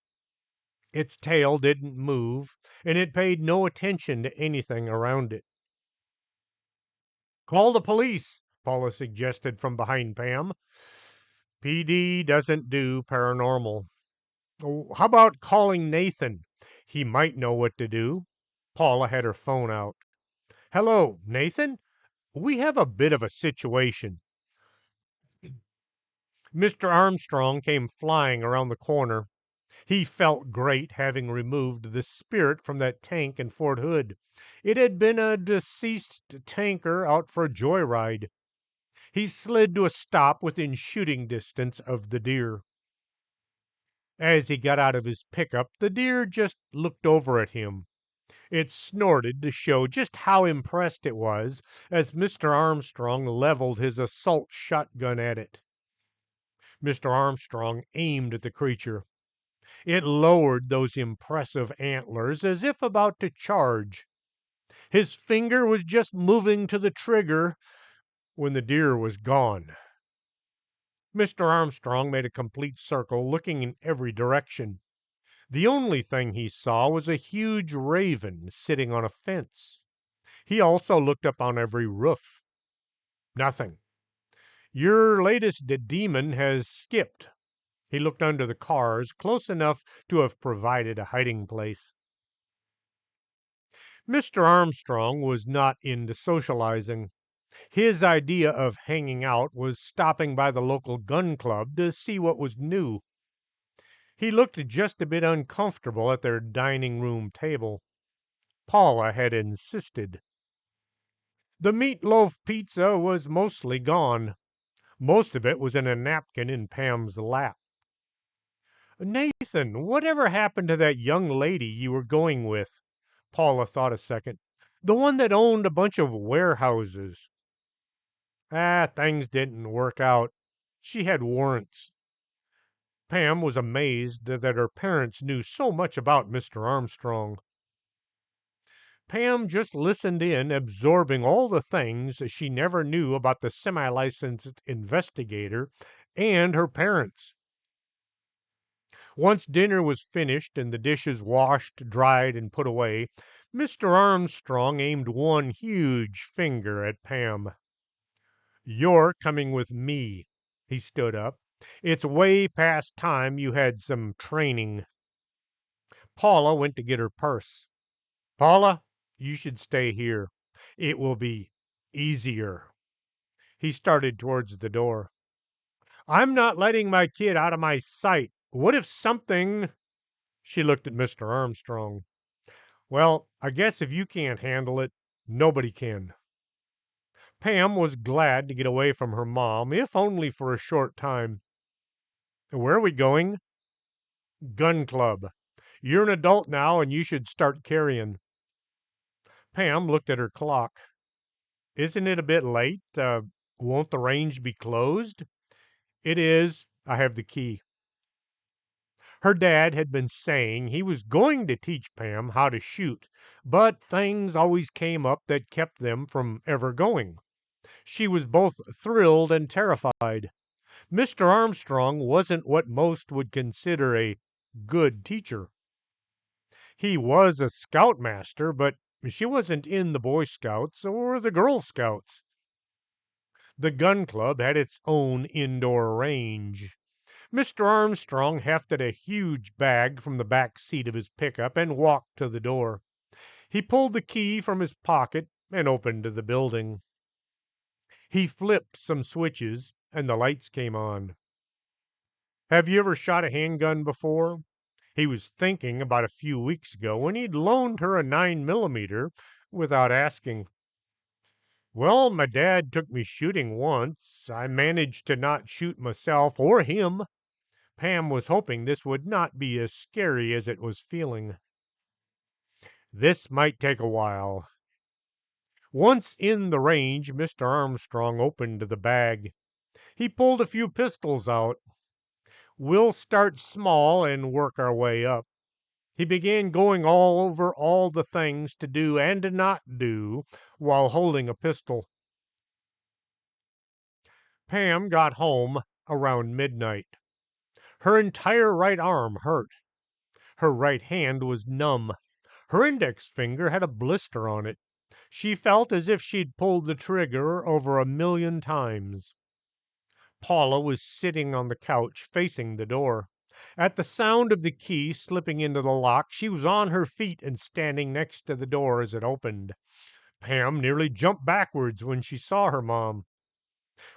Its tail didn't move, and it paid no attention to anything around it. Call the police, Paula suggested from behind Pam. PD doesn't do paranormal. Oh, how about calling Nathan? He might know what to do. Paula had her phone out. Hello, Nathan? We have a bit of a situation. Mr. Armstrong came flying around the corner. He felt great, having removed the spirit from that tank in Fort Hood. It had been a deceased tanker out for a joyride. He slid to a stop within shooting distance of the deer. As he got out of his pickup, the deer just looked over at him. It snorted to show just how impressed it was as Mr. Armstrong leveled his assault shotgun at it. Mr. Armstrong aimed at the creature. It lowered those impressive antlers as if about to charge. His finger was just moving to the trigger when the deer was gone. Mr. Armstrong made a complete circle, looking in every direction. The only thing he saw was a huge raven sitting on a fence. He also looked up on every roof. Nothing. Your latest demon has skipped. He looked under the cars, close enough to have provided a hiding place. Mr. Armstrong was not into socializing. His idea of hanging out was stopping by the local gun club to see what was new. He looked just a bit uncomfortable at their dining room table. Paula had insisted. The meatloaf pizza was mostly gone. Most of it was in a napkin in Pam's lap. Nathan, whatever happened to that young lady you were going with? Paula thought a second. The one that owned a bunch of warehouses. Things didn't work out. She had warrants. Pam was amazed that her parents knew so much about Mr. Armstrong. Pam just listened in, absorbing all the things she never knew about the semi-licensed investigator and her parents. Once dinner was finished and the dishes washed, dried, and put away, Mr. Armstrong aimed one huge finger at Pam. "You're coming with me." He stood up. "It's way past time you had some training." Paula went to get her purse. "Paula, you should stay here. It will be easier." He started towards the door. "I'm not letting my kid out of my sight. What if something—" She looked at Mr. Armstrong. "Well, I guess if you can't handle it, nobody can." Pam was glad to get away from her mom, if only for a short time. "Where are we going?" "Gun club. You're an adult now, and you should start carrying." Pam looked at her clock. "Isn't it a bit late? Won't the range be closed?" "It is. I have the key." Her dad had been saying he was going to teach Pam how to shoot, but things always came up that kept them from ever going. She was both thrilled and terrified. Mr. Armstrong wasn't what most would consider a good teacher. He was a scoutmaster, but she wasn't in the Boy Scouts or the Girl Scouts. The gun club had its own indoor range. Mr. Armstrong hefted a huge bag from the back seat of his pickup and walked to the door. He pulled the key from his pocket and opened the building. He flipped some switches and the lights came on. "Have you ever shot a handgun before?" He was thinking about a few weeks ago when he'd loaned her a 9mm without asking. "Well, my dad took me shooting once. I managed to not shoot myself or him." Pam was hoping this would not be as scary as it was feeling. This might take a while. Once in the range, Mr. Armstrong opened the bag. He pulled a few pistols out. "We'll start small and work our way up." He began going all over all the things to do and to not do while holding a pistol. Pam got home around midnight. Her entire right arm hurt. Her right hand was numb. Her index finger had a blister on it. She felt as if she'd pulled the trigger over 1,000,000 times. Paula was sitting on the couch facing the door. At the sound of the key slipping into the lock, she was on her feet and standing next to the door as it opened. Pam nearly jumped backwards when she saw her mom.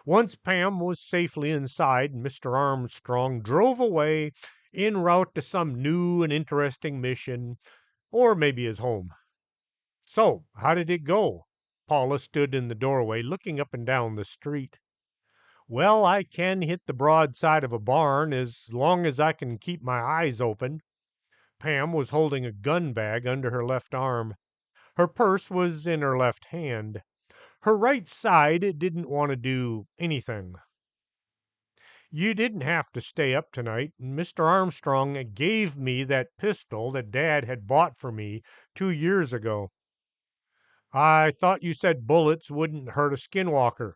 Once Pam was safely inside, Mr. Armstrong drove away en route to some new and interesting mission, or maybe his home. "So, how did it go?" Paula stood in the doorway, looking up and down the street. "Well, I can hit the broadside of a barn as long as I can keep my eyes open." Pam was holding a gun bag under her left arm. Her purse was in her left hand. Her right side didn't want to do anything. "You didn't have to stay up tonight. Mr. Armstrong gave me that pistol that Dad had bought for me 2 years ago." "I thought you said bullets wouldn't hurt a skinwalker."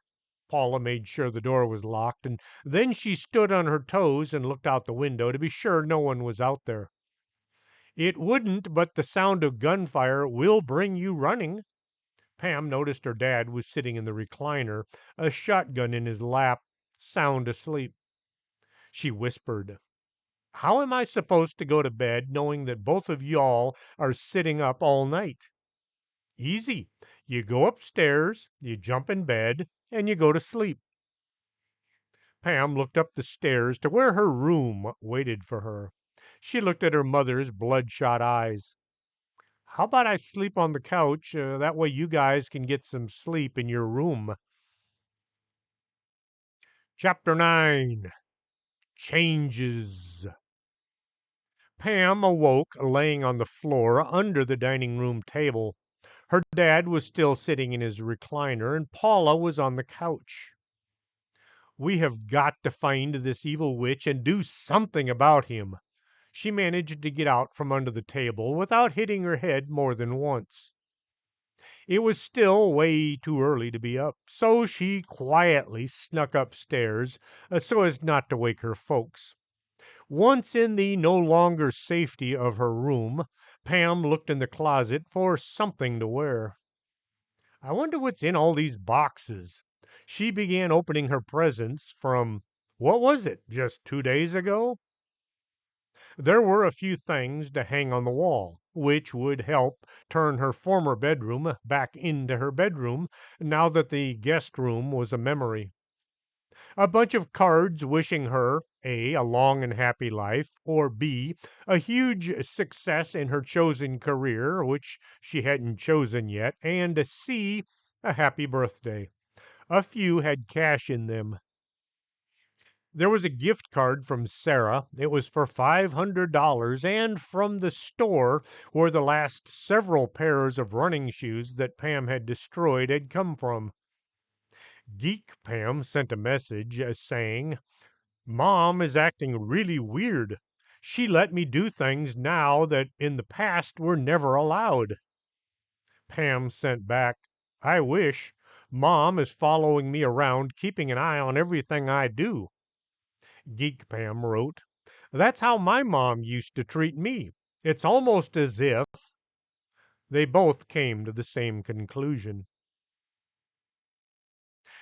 Paula made sure the door was locked, and then she stood on her toes and looked out the window to be sure no one was out there. It wouldn't, but the sound of gunfire will bring you running. Pam noticed her dad was sitting in the recliner, a shotgun in his lap, sound asleep. She whispered, "How am I supposed to go to bed knowing that both of y'all are sitting up all night?" "Easy. You go upstairs, you jump in bed, and you go to sleep." Pam looked up the stairs to where her room waited for her. She looked at her mother's bloodshot eyes. "How about I sleep on the couch? That way you guys can get some sleep in your room." Chapter 9 Changes. Pam awoke laying on the floor under the dining room table. Her dad was still sitting in his recliner, and Paula was on the couch. "We have got to find this evil witch and do something about him." She managed to get out from under the table without hitting her head more than once. It was still way too early to be up, so she quietly snuck upstairs so as not to wake her folks. Once in the no longer safety of her room, Pam looked in the closet for something to wear. "I wonder what's in all these boxes." She began opening her presents from, what was it, just 2 days ago? There were a few things to hang on the wall, which would help turn her former bedroom back into her bedroom now that the guest room was a memory. A bunch of cards wishing her A long and happy life, or B, a huge success in her chosen career, which she hadn't chosen yet, and C, a happy birthday. A few had cash in them. There was a gift card from Sarah. It was for $500, and from the store where the last several pairs of running shoes that Pam had destroyed had come from. Geek Pam sent a message saying, "Mom is acting really weird. She let me do things now that in the past were never allowed." Pam sent back, "I wish. Mom is following me around, keeping an eye on everything I do." Geek Pam wrote, "That's how my mom used to treat me. It's almost as if—" They both came to the same conclusion.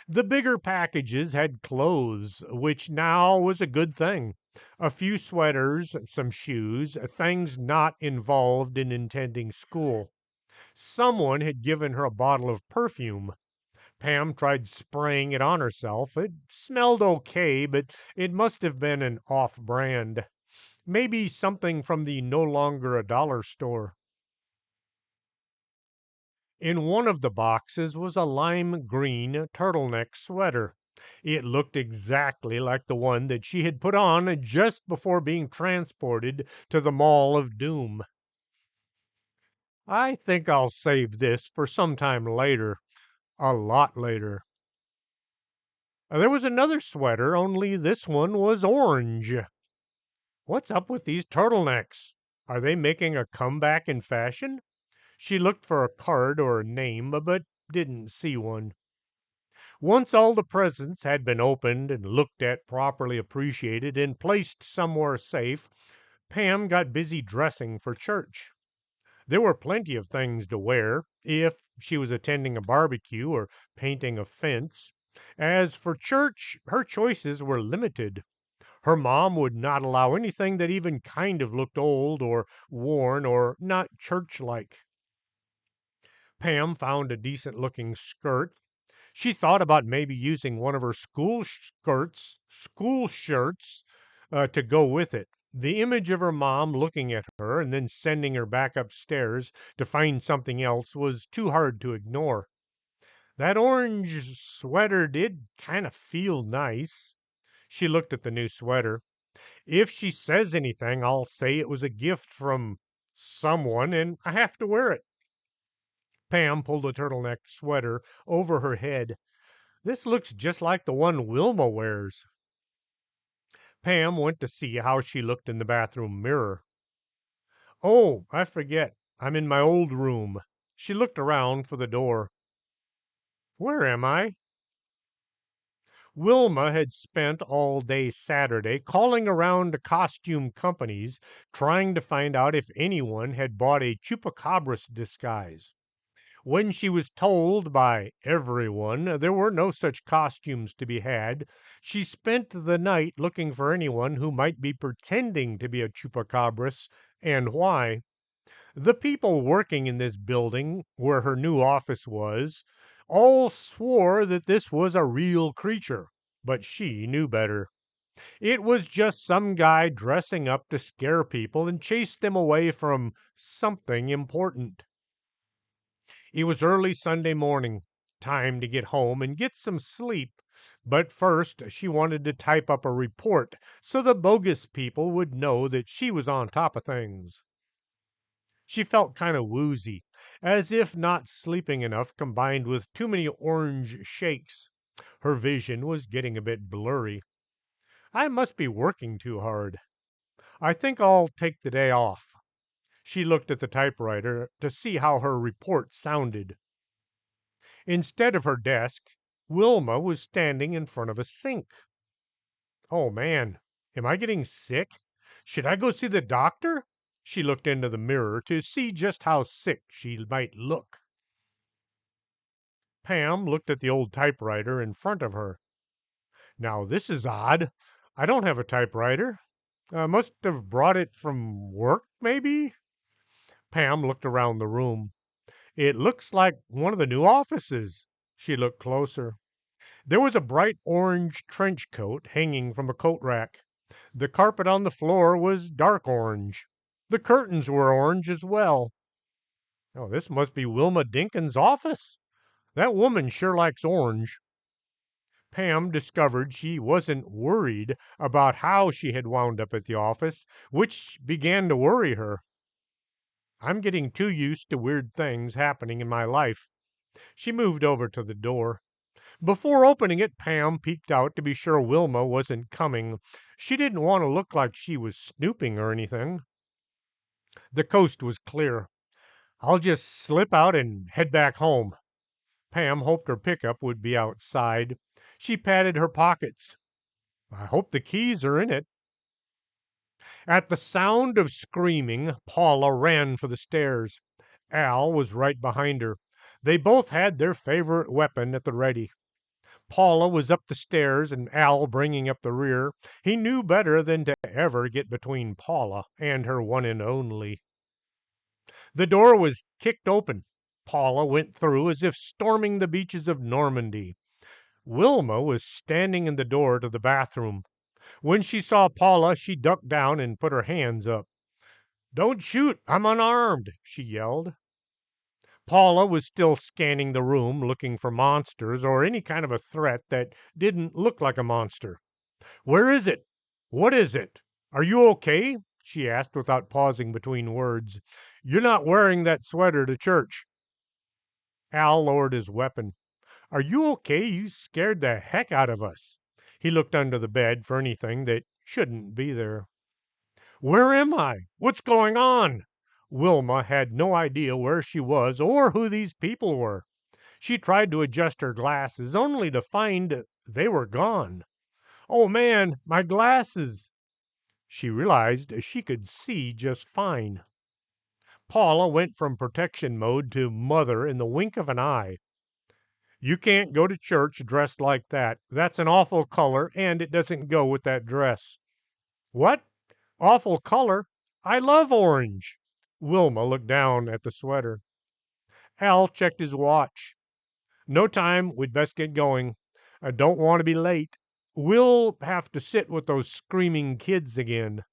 The bigger packages had clothes, which now was a good thing. A few sweaters, some shoes, things not involved in attending school. Someone had given her a bottle of perfume. Pam tried spraying it on herself. It smelled okay, but it must have been an off brand. Maybe something from the no longer a dollar store. In one of the boxes was a lime green turtleneck sweater. It looked exactly like the one that she had put on just before being transported to the Mall of Doom. "I think I'll save this for some time later, a lot later." There was another sweater, only this one was orange. What's up with these turtlenecks? Are they making a comeback in fashion? She looked for a card or a name, but didn't see one. Once all the presents had been opened and looked at, properly appreciated, and placed somewhere safe, Pam got busy dressing for church. There were plenty of things to wear if she was attending a barbecue or painting a fence. As for church, her choices were limited. Her mom would not allow anything that even kind of looked old or worn or not church-like. Pam found a decent-looking skirt. She thought about maybe using one of her school shirts, to go with it. The image of her mom looking at her and then sending her back upstairs to find something else was too hard to ignore. That orange sweater did kind of feel nice. She looked at the new sweater. If she says anything, I'll say it was a gift from someone and I have to wear it. Pam pulled a turtleneck sweater over her head. "This looks just like the one Wilma wears." Pam went to see how she looked in the bathroom mirror. "Oh, I forget. I'm in my old room." She looked around for the door. "Where am I?" Wilma had spent all day Saturday calling around to costume companies trying to find out if anyone had bought a chupacabras disguise. When she was told by everyone there were no such costumes to be had, she spent the night looking for anyone who might be pretending to be a chupacabras and why. The people working in this building, where her new office was, all swore that this was a real creature, but she knew better. It was just some guy dressing up to scare people and chase them away from something important. It was early Sunday morning, time to get home and get some sleep. But first, she wanted to type up a report so the bogus people would know that she was on top of things. She felt kind of woozy, as if not sleeping enough combined with too many orange shakes. Her vision was getting a bit blurry. I must be working too hard. I think I'll take the day off. She looked at the typewriter to see how her report sounded. Instead of her desk, Wilma was standing in front of a sink. Oh man, am I getting sick? Should I go see the doctor? She looked into the mirror to see just how sick she might look. Pam looked at the old typewriter in front of her. Now this is odd. I don't have a typewriter. Must have brought it from work, maybe? Pam looked around the room. It looks like one of the new offices. She looked closer. There was a bright orange trench coat hanging from a coat rack. The carpet on the floor was dark orange. The curtains were orange as well. Oh, this must be Wilma Dinkin's office. That woman sure likes orange. Pam discovered she wasn't worried about how she had wound up at the office, which began to worry her. I'm getting too used to weird things happening in my life. She moved over to the door. Before opening it, Pam peeked out to be sure Wilma wasn't coming. She didn't want to look like she was snooping or anything. The coast was clear. I'll just slip out and head back home. Pam hoped her pickup would be outside. She patted her pockets. I hope the keys are in it. At the sound of screaming, Paula ran for the stairs. Al was right behind her. They both had their favorite weapon at the ready. Paula was up the stairs and Al bringing up the rear. He knew better than to ever get between Paula and her one and only. The door was kicked open. Paula went through as if storming the beaches of Normandy. Wilma was standing in the door to the bathroom. When she saw Paula, she ducked down and put her hands up. "Don't shoot! I'm unarmed!" she yelled. Paula was still scanning the room, looking for monsters or any kind of a threat that didn't look like a monster. "Where is it? What is it? Are you okay?" she asked without pausing between words. "You're not wearing that sweater to church." Al lowered his weapon. "Are you okay? You scared the heck out of us." He looked under the bed for anything that shouldn't be there. "Where am I? What's going on?" Wilma had no idea where she was or who these people were. She tried to adjust her glasses, only to find they were gone. "Oh man, my glasses!" She realized she could see just fine. Paula went from protection mode to mother in the wink of an eye. "You can't go to church dressed like that. That's an awful color, and it doesn't go with that dress." "What? Awful color? I love orange." Wilma looked down at the sweater. Al checked his watch. "No time. We'd best get going. I don't want to be late. We'll have to sit with those screaming kids again."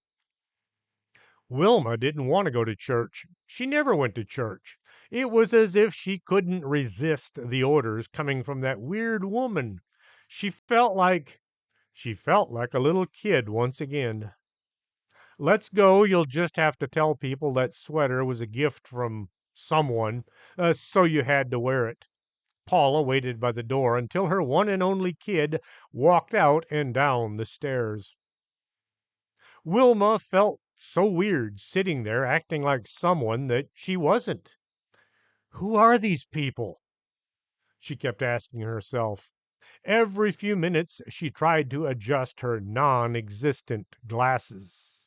Wilma didn't want to go to church. She never went to church. It was as if she couldn't resist the orders coming from that weird woman. She felt like a little kid once again. "Let's go. You'll just have to tell people that sweater was a gift from someone, so you had to wear it." Paula waited by the door until her one and only kid walked out and down the stairs. Wilma felt so weird sitting there acting like someone that she wasn't. Who are these people? She kept asking herself. Every few minutes she tried to adjust her non existent glasses.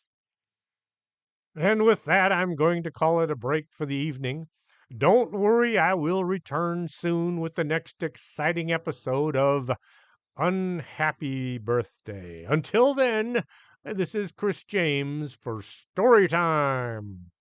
And with that, I'm going to call it a break for the evening. Don't worry, I will return soon with the next exciting episode of Unhappy Birthday. Until then, this is Chris James for Storytime.